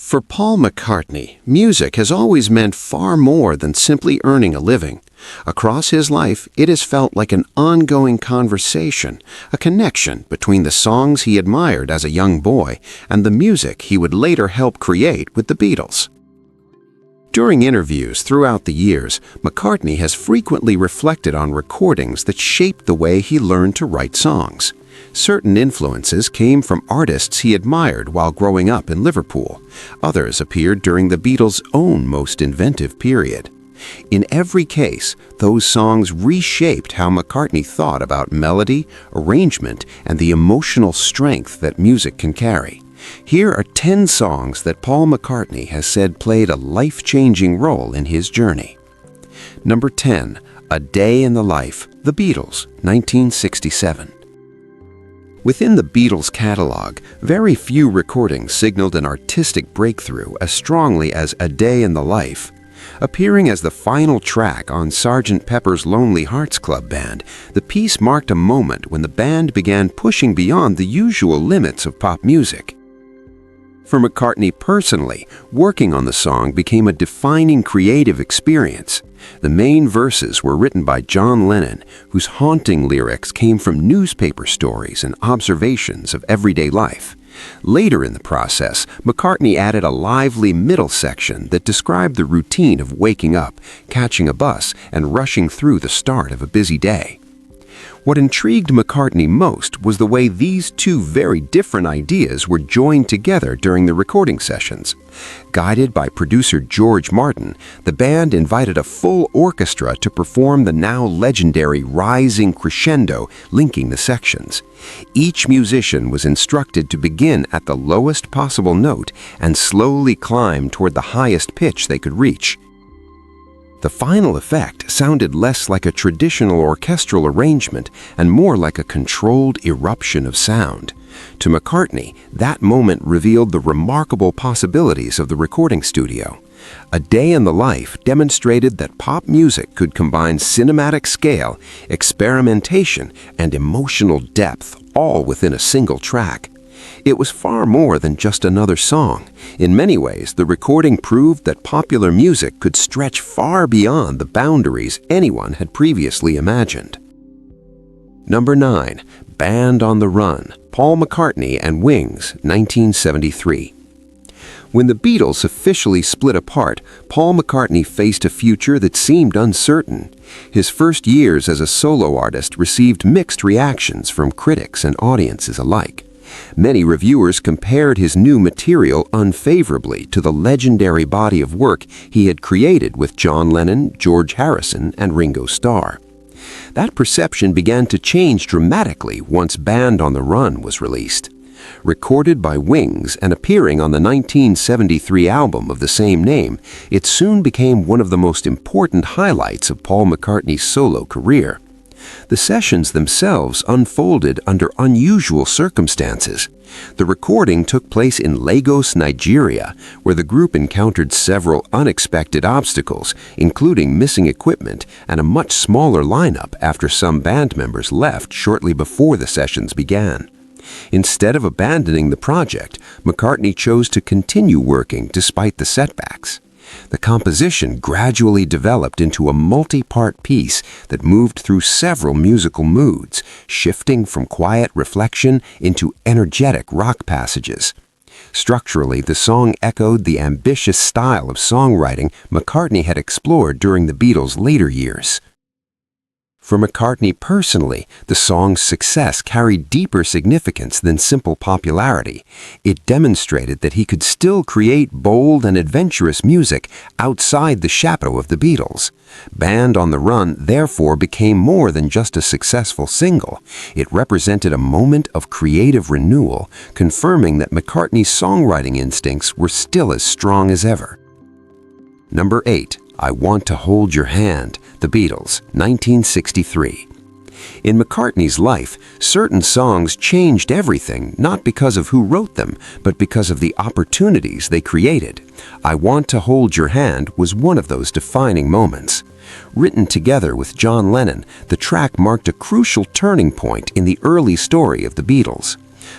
For Paul McCartney, music has always meant far more than simply earning a living. Across his life, it has felt like an ongoing conversation, a connection between the songs he admired as a young boy and the music he would later help create with the Beatles. During interviews throughout the years, McCartney has frequently reflected on recordings that shaped the way he learned to write songs. Certain influences came from artists he admired while growing up in Liverpool. Others appeared during the Beatles' own most inventive period. In every case, those songs reshaped how McCartney thought about melody, arrangement, and the emotional strength that music can carry. Here are 10 songs that Paul McCartney has said played a life-changing role in his journey. Number 10, A Day in the Life, The Beatles, 1967. Within the Beatles' catalog, very few recordings signaled an artistic breakthrough as strongly as A Day in the Life. Appearing as the final track on Sgt. Pepper's Lonely Hearts Club Band, the piece marked a moment when the band began pushing beyond the usual limits of pop music. For McCartney personally, working on the song became a defining creative experience. The main verses were written by John Lennon, whose haunting lyrics came from newspaper stories and observations of everyday life. Later in the process, McCartney added a lively middle section that described the routine of waking up, catching a bus, and rushing through the start of a busy day. What intrigued McCartney most was the way these two very different ideas were joined together during the recording sessions. Guided by producer George Martin, the band invited a full orchestra to perform the now legendary rising crescendo linking the sections. Each musician was instructed to begin at the lowest possible note and slowly climb toward the highest pitch they could reach. The final effect sounded less like a traditional orchestral arrangement and more like a controlled eruption of sound. To McCartney, that moment revealed the remarkable possibilities of the recording studio. A Day in the Life demonstrated that pop music could combine cinematic scale, experimentation, and emotional depth, all within a single track. It was far more than just another song. In many ways, the recording proved that popular music could stretch far beyond the boundaries anyone had previously imagined. Number 9, Band on the Run, Paul McCartney and Wings, 1973. When the Beatles officially split apart, Paul McCartney faced a future that seemed uncertain. His first years as a solo artist received mixed reactions from critics and audiences alike. Many reviewers compared his new material unfavorably to the legendary body of work he had created with John Lennon, George Harrison, and Ringo Starr. That perception began to change dramatically once Band on the Run was released. Recorded by Wings and appearing on the 1973 album of the same name, it soon became one of the most important highlights of Paul McCartney's solo career. The sessions themselves unfolded under unusual circumstances. The recording took place in Lagos, Nigeria, where the group encountered several unexpected obstacles, including missing equipment and a much smaller lineup after some band members left shortly before the sessions began. Instead of abandoning the project, McCartney chose to continue working despite the setbacks. The composition gradually developed into a multi-part piece that moved through several musical moods, shifting from quiet reflection into energetic rock passages. Structurally, the song echoed the ambitious style of songwriting McCartney had explored during the Beatles' later years. For McCartney personally, the song's success carried deeper significance than simple popularity. It demonstrated that he could still create bold and adventurous music outside the shadow of the Beatles. Band on the Run therefore became more than just a successful single. It represented a moment of creative renewal, confirming that McCartney's songwriting instincts were still as strong as ever. Number 8, I Want to Hold Your Hand, The Beatles, 1963. In McCartney's life, certain songs changed everything, not because of who wrote them, but because of the opportunities they created. I Want to Hold Your Hand was one of those defining moments. Written together with John Lennon, the track marked a crucial turning point in the early story of the Beatles.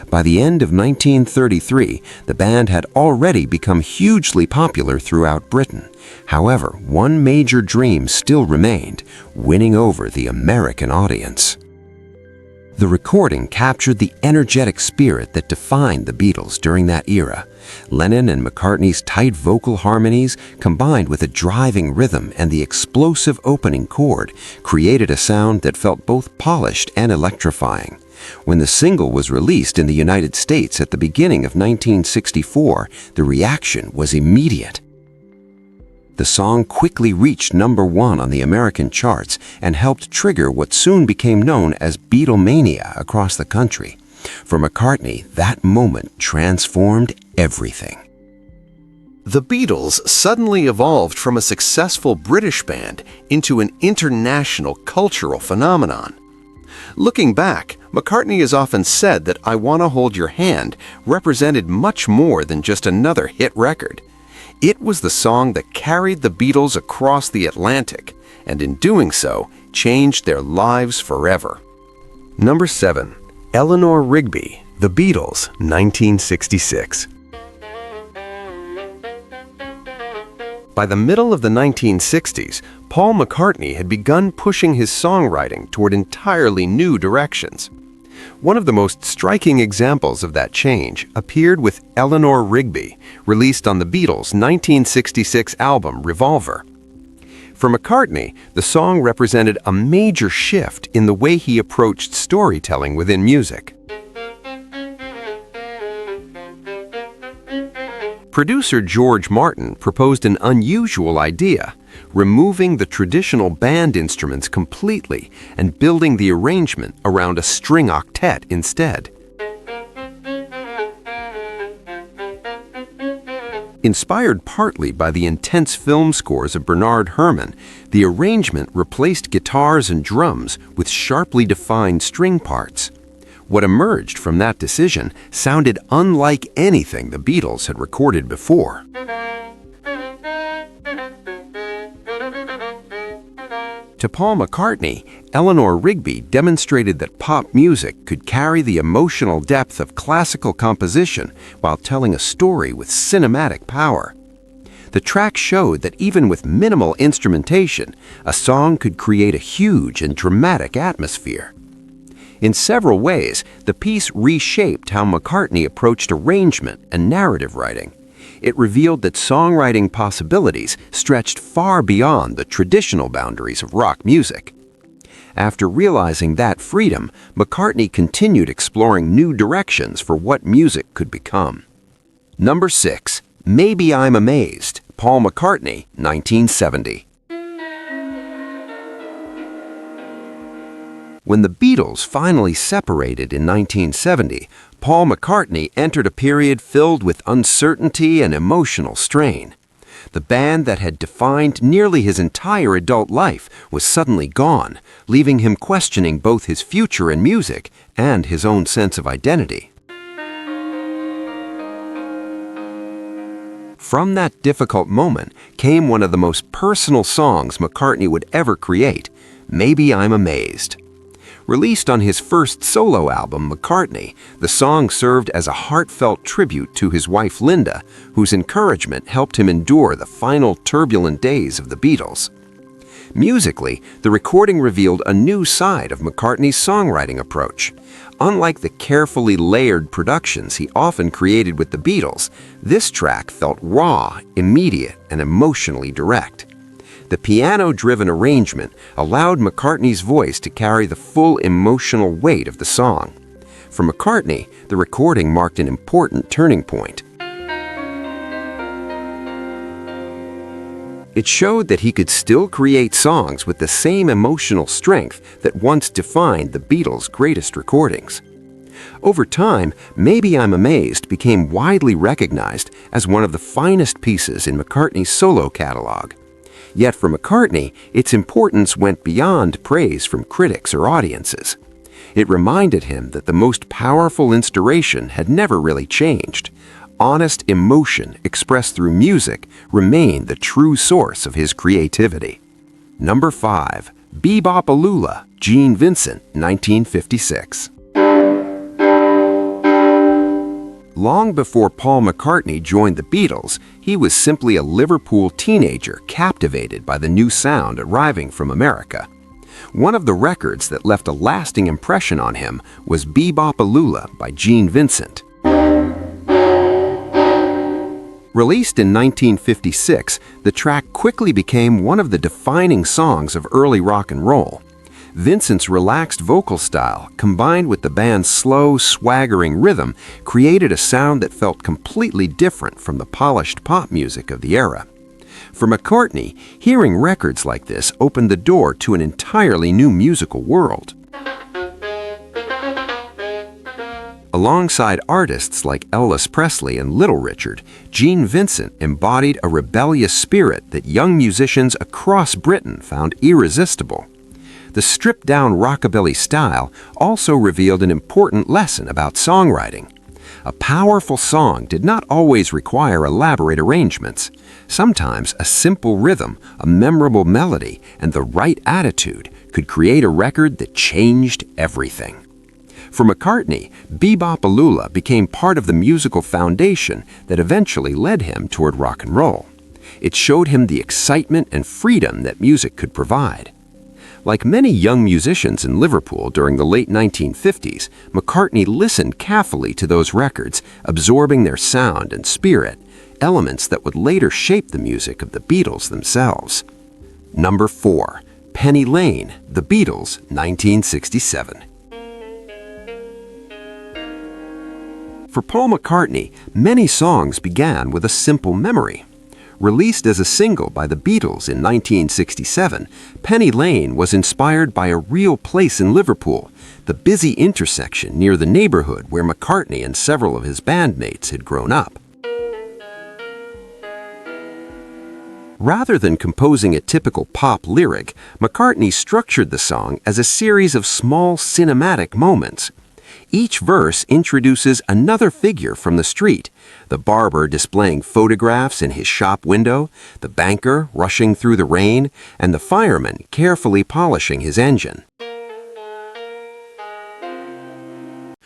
By the end of 1933, the band had already become hugely popular throughout Britain. However, one major dream still remained: winning over the American audience. The recording captured the energetic spirit that defined the Beatles during that era. Lennon and McCartney's tight vocal harmonies, combined with a driving rhythm and the explosive opening chord, created a sound that felt both polished and electrifying. When the single was released in the United States at the beginning of 1964, the reaction was immediate. The song quickly reached #1 on the American charts and helped trigger what soon became known as Beatlemania across the country. For McCartney, that moment transformed everything. The Beatles suddenly evolved from a successful British band into an international cultural phenomenon. Looking back, McCartney has often said that "I Wanna Hold Your Hand" represented much more than just another hit record. It was the song that carried the Beatles across the Atlantic, and in doing so, changed their lives forever. Number 7. Eleanor Rigby, The Beatles, 1966. By the middle of the 1960s, Paul McCartney had begun pushing his songwriting toward entirely new directions. One of the most striking examples of that change appeared with Eleanor Rigby, released on the Beatles' 1966 album Revolver. For McCartney, the song represented a major shift in the way he approached storytelling within music. Producer George Martin proposed an unusual idea: removing the traditional band instruments completely and building the arrangement around a string octet instead. Inspired partly by the intense film scores of Bernard Herrmann, the arrangement replaced guitars and drums with sharply defined string parts. What emerged from that decision sounded unlike anything the Beatles had recorded before. To Paul McCartney, Eleanor Rigby demonstrated that pop music could carry the emotional depth of classical composition while telling a story with cinematic power. The track showed that even with minimal instrumentation, a song could create a huge and dramatic atmosphere. In several ways, the piece reshaped how McCartney approached arrangement and narrative writing. It revealed that songwriting possibilities stretched far beyond the traditional boundaries of rock music. After realizing that freedom, McCartney continued exploring new directions for what music could become. Number 6. Maybe I'm Amazed, Paul McCartney, 1970. When the Beatles finally separated in 1970, Paul McCartney entered a period filled with uncertainty and emotional strain. The band that had defined nearly his entire adult life was suddenly gone, leaving him questioning both his future in music and his own sense of identity. From that difficult moment came one of the most personal songs McCartney would ever create, Maybe I'm Amazed. Released on his first solo album, McCartney, the song served as a heartfelt tribute to his wife Linda, whose encouragement helped him endure the final turbulent days of the Beatles. Musically, the recording revealed a new side of McCartney's songwriting approach. Unlike the carefully layered productions he often created with the Beatles, this track felt raw, immediate, and emotionally direct. The piano-driven arrangement allowed McCartney's voice to carry the full emotional weight of the song. For McCartney, the recording marked an important turning point. It showed that he could still create songs with the same emotional strength that once defined the Beatles' greatest recordings. Over time, Maybe I'm Amazed became widely recognized as one of the finest pieces in McCartney's solo catalog. Yet for McCartney, its importance went beyond praise from critics or audiences. It reminded him that the most powerful inspiration had never really changed. Honest emotion expressed through music remained the true source of his creativity. Number 5. Bebop-A-Lula, Gene Vincent, 1956. Long before Paul McCartney joined the Beatles, he was simply a Liverpool teenager captivated by the new sound arriving from America. One of the records that left a lasting impression on him was Bebop-A-Lula by Gene Vincent. Released in 1956, the track quickly became one of the defining songs of early rock and roll. Vincent's relaxed vocal style, combined with the band's slow, swaggering rhythm, created a sound that felt completely different from the polished pop music of the era. For McCartney, hearing records like this opened the door to an entirely new musical world. Alongside artists like Elvis Presley and Little Richard, Gene Vincent embodied a rebellious spirit that young musicians across Britain found irresistible. The stripped-down rockabilly style also revealed an important lesson about songwriting. A powerful song did not always require elaborate arrangements. Sometimes a simple rhythm, a memorable melody, and the right attitude could create a record that changed everything. For McCartney, Bebop-A-Lula became part of the musical foundation that eventually led him toward rock and roll. It showed him the excitement and freedom that music could provide. Like many young musicians in Liverpool during the late 1950s, McCartney listened carefully to those records, absorbing their sound and spirit, elements that would later shape the music of the Beatles themselves. Number 4. Penny Lane, The Beatles, 1967. For Paul McCartney, many songs began with a simple memory. Released as a single by the Beatles in 1967, Penny Lane was inspired by a real place in Liverpool, the busy intersection near the neighborhood where McCartney and several of his bandmates had grown up. Rather than composing a typical pop lyric, McCartney structured the song as a series of small cinematic moments. Each verse introduces another figure from the street, the barber displaying photographs in his shop window, the banker rushing through the rain, and the fireman carefully polishing his engine.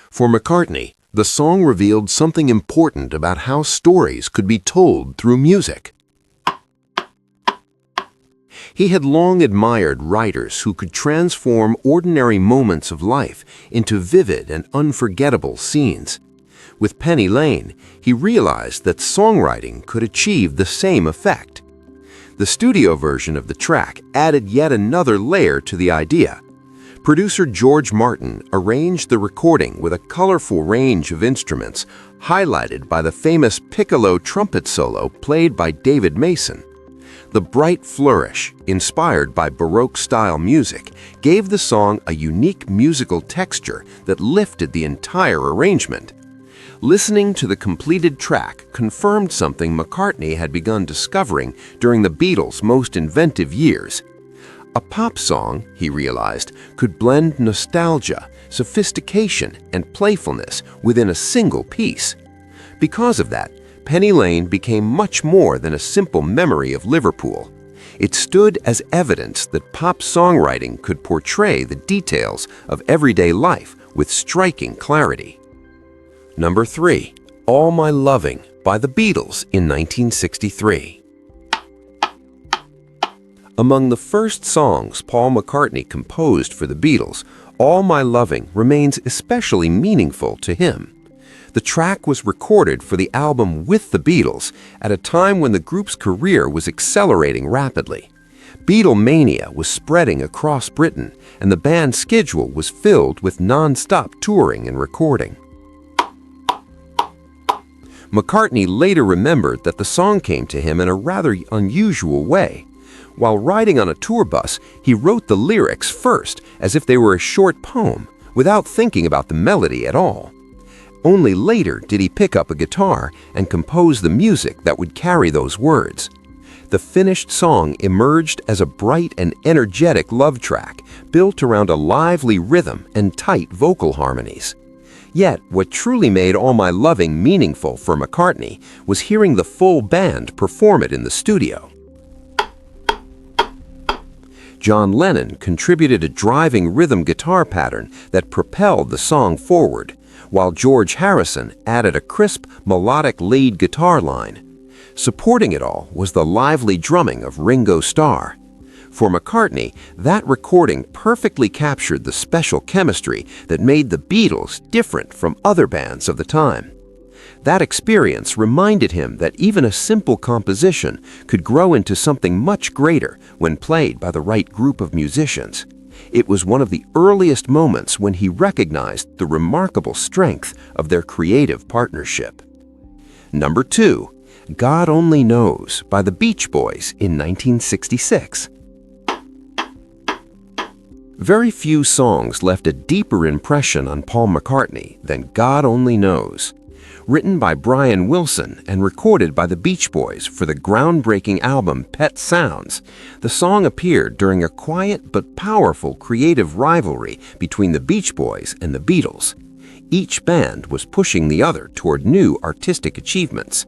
For McCartney, the song revealed something important about how stories could be told through music. He had long admired writers who could transform ordinary moments of life into vivid and unforgettable scenes. With Penny Lane, he realized that songwriting could achieve the same effect. The studio version of the track added yet another layer to the idea. Producer George Martin arranged the recording with a colorful range of instruments, highlighted by the famous piccolo trumpet solo played by David Mason. The bright flourish, inspired by Baroque-style music, gave the song a unique musical texture that lifted the entire arrangement. Listening to the completed track confirmed something McCartney had begun discovering during the Beatles' most inventive years. A pop song, he realized, could blend nostalgia, sophistication, and playfulness within a single piece. Because of that, Penny Lane became much more than a simple memory of Liverpool. It stood as evidence that pop songwriting could portray the details of everyday life with striking clarity. Number 3. All My Loving by the Beatles in 1963. Among the first songs Paul McCartney composed for the Beatles, All My Loving remains especially meaningful to him. The track was recorded for the album With the Beatles at a time when the group's career was accelerating rapidly. Beatlemania was spreading across Britain, and the band's schedule was filled with non-stop touring and recording. McCartney later remembered that the song came to him in a rather unusual way. While riding on a tour bus, he wrote the lyrics first as if they were a short poem, without thinking about the melody at all. Only later did he pick up a guitar and compose the music that would carry those words. The finished song emerged as a bright and energetic love track built around a lively rhythm and tight vocal harmonies. Yet, what truly made All My Loving meaningful for McCartney was hearing the full band perform it in the studio. John Lennon contributed a driving rhythm guitar pattern that propelled the song forward, while George Harrison added a crisp, melodic lead guitar line. Supporting it all was the lively drumming of Ringo Starr. For McCartney, that recording perfectly captured the special chemistry that made the Beatles different from other bands of the time. That experience reminded him that even a simple composition could grow into something much greater when played by the right group of musicians. It was one of the earliest moments when he recognized the remarkable strength of their creative partnership. Number 2, God Only Knows by the Beach Boys in 1966. Very few songs left a deeper impression on Paul McCartney than God Only Knows. Written by Brian Wilson and recorded by the Beach Boys for the groundbreaking album Pet Sounds, the song appeared during a quiet but powerful creative rivalry between the Beach Boys and the Beatles. Each band was pushing the other toward new artistic achievements.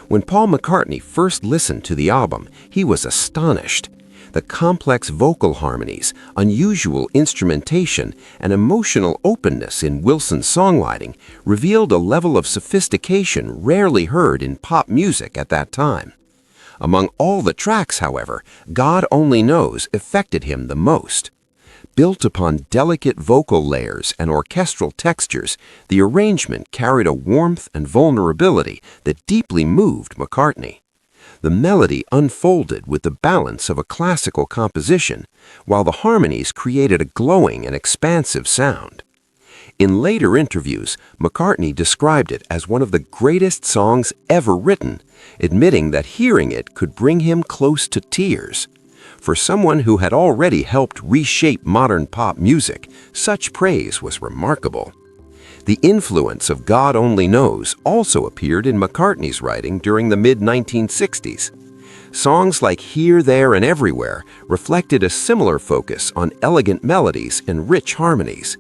When Paul McCartney first listened to the album, he was astonished. The complex vocal harmonies, unusual instrumentation, and emotional openness in Wilson's songwriting revealed a level of sophistication rarely heard in pop music at that time. Among all the tracks, however, God Only Knows affected him the most. Built upon delicate vocal layers and orchestral textures, the arrangement carried a warmth and vulnerability that deeply moved McCartney. The melody unfolded with the balance of a classical composition, while the harmonies created a glowing and expansive sound. In later interviews, McCartney described it as one of the greatest songs ever written, admitting that hearing it could bring him close to tears. For someone who had already helped reshape modern pop music, such praise was remarkable. The influence of God Only Knows also appeared in McCartney's writing during the mid-1960s. Songs like Here, There, and Everywhere reflected a similar focus on elegant melodies and rich harmonies.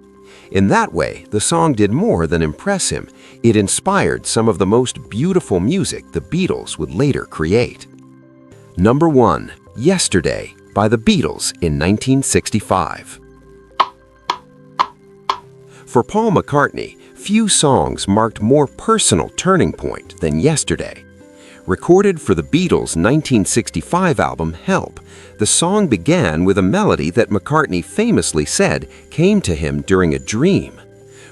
In that way, the song did more than impress him. It inspired some of the most beautiful music the Beatles would later create. Number 1, Yesterday by the Beatles in 1965. For Paul McCartney, few songs marked more personal turning point than Yesterday. Recorded for the Beatles' 1965 album Help, the song began with a melody that McCartney famously said came to him during a dream.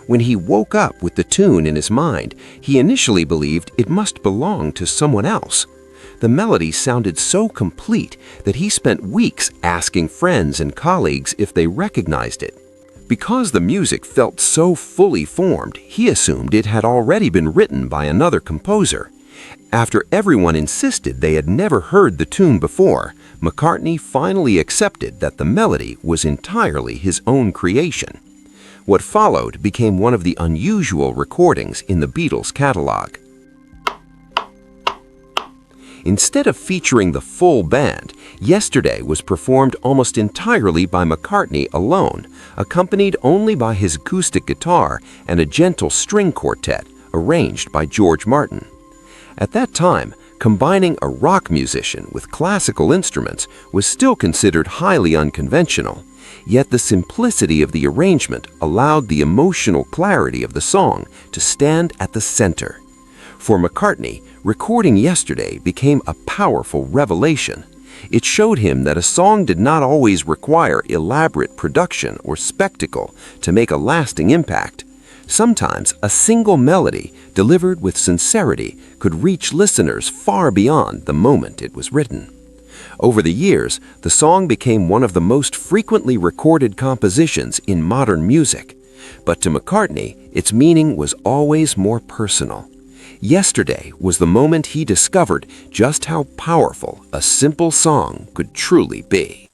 When he woke up with the tune in his mind, he initially believed it must belong to someone else. The melody sounded so complete that he spent weeks asking friends and colleagues if they recognized it. Because the music felt so fully formed, he assumed it had already been written by another composer. After everyone insisted they had never heard the tune before, McCartney finally accepted that the melody was entirely his own creation. What followed became one of the unusual recordings in the Beatles' catalog. Instead of featuring the full band, Yesterday was performed almost entirely by McCartney alone, accompanied only by his acoustic guitar and a gentle string quartet arranged by George Martin. At that time, combining a rock musician with classical instruments was still considered highly unconventional, yet the simplicity of the arrangement allowed the emotional clarity of the song to stand at the center. For McCartney, recording Yesterday became a powerful revelation. It showed him that a song did not always require elaborate production or spectacle to make a lasting impact. Sometimes a single melody, delivered with sincerity, could reach listeners far beyond the moment it was written. Over the years, the song became one of the most frequently recorded compositions in modern music. But to McCartney, its meaning was always more personal. Yesterday was the moment he discovered just how powerful a simple song could truly be.